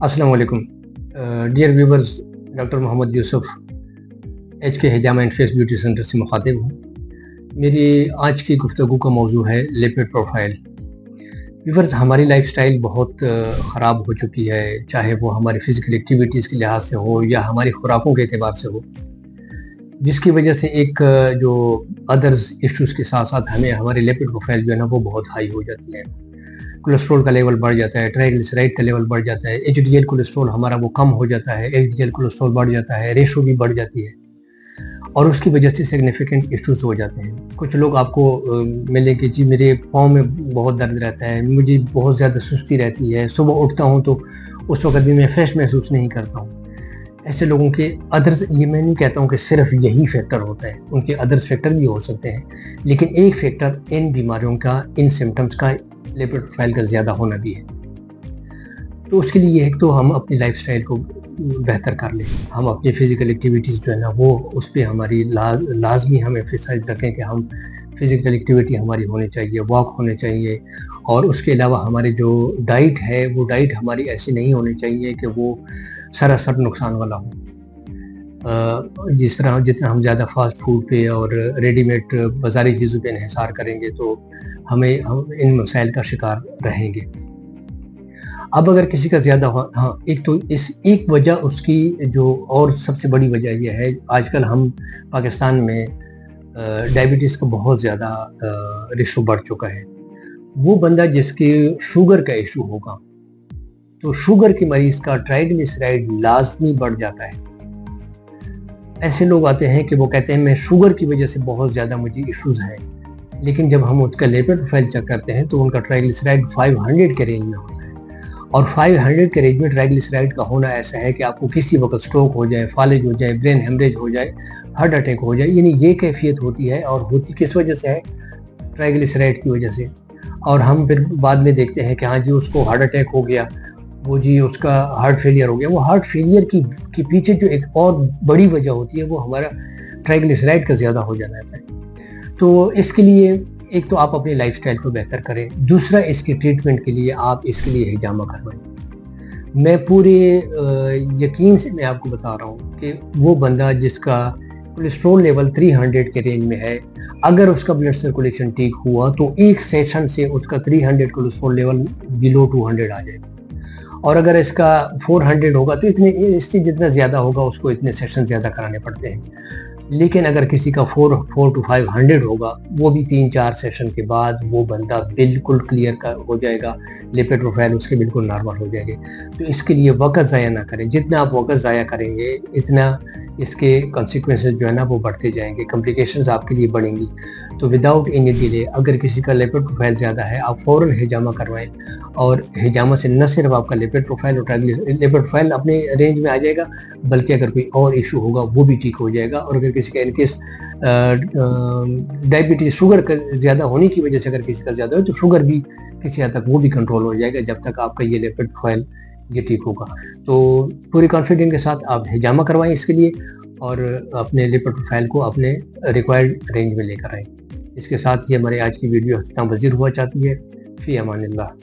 अस्सलाम वालेकुम dear viewers. Doctor Mohammad Yusuf H K हिजामा एंड फेस ब्यूटी सेंटर से मुखातिब हूँ। मेरी आज की गुफ्तगू का मौजू है लिपिड प्रोफाइल। व्यूवर्स, हमारी लाइफस्टाइल बहुत ख़राब हो चुकी है, चाहे वो हमारी फ़िज़िकल एक्टिविटीज़ के लिहाज से हो या हमारी खुराकों के एतबार से हो, जिसकी वजह से एक जो अदर्स इश्यूज़ के साथ साथ हमें हमारी लिपिड प्रोफाइल जो है ना वो बहुत हाई हो जाती है। कोलेस्ट्रॉल का लेवल बढ़ जाता है, ट्राइग्लिसराइड का लेवल बढ़ जाता है, एचडीएल कोलेस्ट्रॉल हमारा वो कम हो जाता है, एचडीएल कोलेस्ट्रॉल बढ़ जाता है, रेशो भी बढ़ जाती है और उसकी वजह से सिग्निफिकेंट इश्यूज हो जाते हैं। कुछ लोग आपको मिले कि जी मेरे पाँव में बहुत दर्द रहता है, मुझे बहुत ज़्यादा सुस्ती रहती है, सुबह उठता हूँ तो उस वक्त भी मैं फ्रेश महसूस नहीं करता हूँ। ऐसे लोगों के अदर्स, ये मैं नहीं कहता हूँ कि सिर्फ यही फैक्टर होता है, उनके अदर्स फैक्टर भी हो सकते हैं, लेकिन एक फैक्टर इन बीमारियों का, इन सिम्टम्स का लिपिड प्रोफाइल का ज़्यादा होना भी है। तो उसके लिए एक तो हम अपनी लाइफस्टाइल को बेहतर कर लें, हम अपनी फ़िज़िकल एक्टिविटीज़ जो है ना वो उस पर हमारी लाजमी हम एम्फेसाइज रखें कि हम फ़िज़िकल एक्टिविटी हमारी होनी चाहिए, वॉक होने चाहिए। और उसके अलावा हमारी जो डाइट है वो डाइट हमारी ऐसी नहीं होनी चाहिए कि वो सरासर नुकसान वाला हो। जितना हम ज़्यादा फास्ट फूड पे और रेडीमेड बाज़ारी चीज़ों पे इन्हिसार करेंगे तो हम इन मसाइल का शिकार रहेंगे। अब अगर किसी का ज़्यादा हाँ, एक तो इस एक वजह उसकी जो और सबसे बड़ी वजह यह है, आजकल हम पाकिस्तान में डायबिटीज़ का बहुत ज़्यादा रेशो बढ़ चुका है। वो बंदा जिसके शुगर का इशू होगा तो शुगर के मरीज़ का ट्राइग्लिसराइड लाजमी बढ़ जाता है। ऐसे लोग आते हैं कि वो कहते हैं मैं शुगर की वजह से बहुत ज़्यादा मुझे इश्यूज़ हैं, लेकिन जब हम उसका लिपिड प्रोफाइल चेक करते हैं तो उनका ट्राइग्लिसराइड 500 के रेंज में होता है। और 500 के रेंज में ट्राइग्लिसराइड का होना ऐसा है कि आपको किसी वक्त स्ट्रोक हो जाए, फालिज हो जाए, ब्रेन हेमरेज हो जाए, हार्ट अटैक हो जाए, यानी ये कैफियत होती है। और होती किस वजह से है? ट्राइग्लिसराइड की वजह से। और हम फिर बाद में देखते हैं कि हाँ जी उसको हार्ट अटैक हो गया, वो जी उसका हार्ट फेलियर हो गया। वो हार्ट फेलियर की पीछे जो एक और बड़ी वजह होती है वो हमारा ट्राइग्लिसराइड का ज़्यादा हो जाना है। तो इसके लिए एक तो आप अपनी लाइफस्टाइल को बेहतर करें, दूसरा इसके ट्रीटमेंट के लिए आप इसके लिए हिजामा करवाएं। मैं पूरे यकीन से मैं आपको बता रहा हूँ कि वो बंदा जिसका कोलेस्ट्रॉल लेवल 300 के रेंज में है, अगर उसका ब्लड सर्कुलेशन ठीक हुआ तो एक सेशन से उसका 300 कोलेस्ट्रॉल लेवल बिलो 200 आ जाएगा। और अगर इसका 400 होगा तो इससे जितना ज़्यादा होगा उसको इतने सेशन ज़्यादा कराने पड़ते हैं। लेकिन अगर किसी का 4 to 500 होगा, वो भी 3-4 सेशन के बाद वो बंदा बिल्कुल क्लियर हो जाएगा, लिपिड प्रोफाइल उसके बिल्कुल नॉर्मल हो जाएगी। तो इसके लिए वक्त ज़ाया ना करें। जितना आप वक्त ज़ाया करेंगे इतना इसके कॉन्सिक्वेंसेस जो है ना वो बढ़ते जाएंगे, कॉम्प्लिकेशंस आपके लिए बढ़ेंगी। तो विदाउट एनी डिले अगर किसी का लिपिड प्रोफाइल ज़्यादा है आप फ़ौरन हिजामा करवाएं। और हिजामा से न सिर्फ आपका लिपिड प्रोफाइल और लिपिड प्रोफाइल अपने रेंज में आ जाएगा, बल्कि अगर कोई और इशू होगा वो भी ठीक हो जाएगा। और अगर किसी का इनकेस डायबिटीज़ शुगर का ज़्यादा होने की वजह से अगर किसी का ज़्यादा हो तो शुगर भी किसी हद तक वो भी कंट्रोल हो जाएगा जब तक आपका ये लिपिड प्रोफाइल ये ठीक होगा। तो पूरे कॉन्फिडेंस के साथ आप हिजामा करवाएं इसके लिए और अपने लिपिड प्रोफाइल को अपने रिक्वायर्ड रेंज में लेकर आएँ। इसके साथ ही हमारे आज की वीडियो इख्तिताम पज़ीर हुआ चाहती है। फ़ी अमानिल्लाह।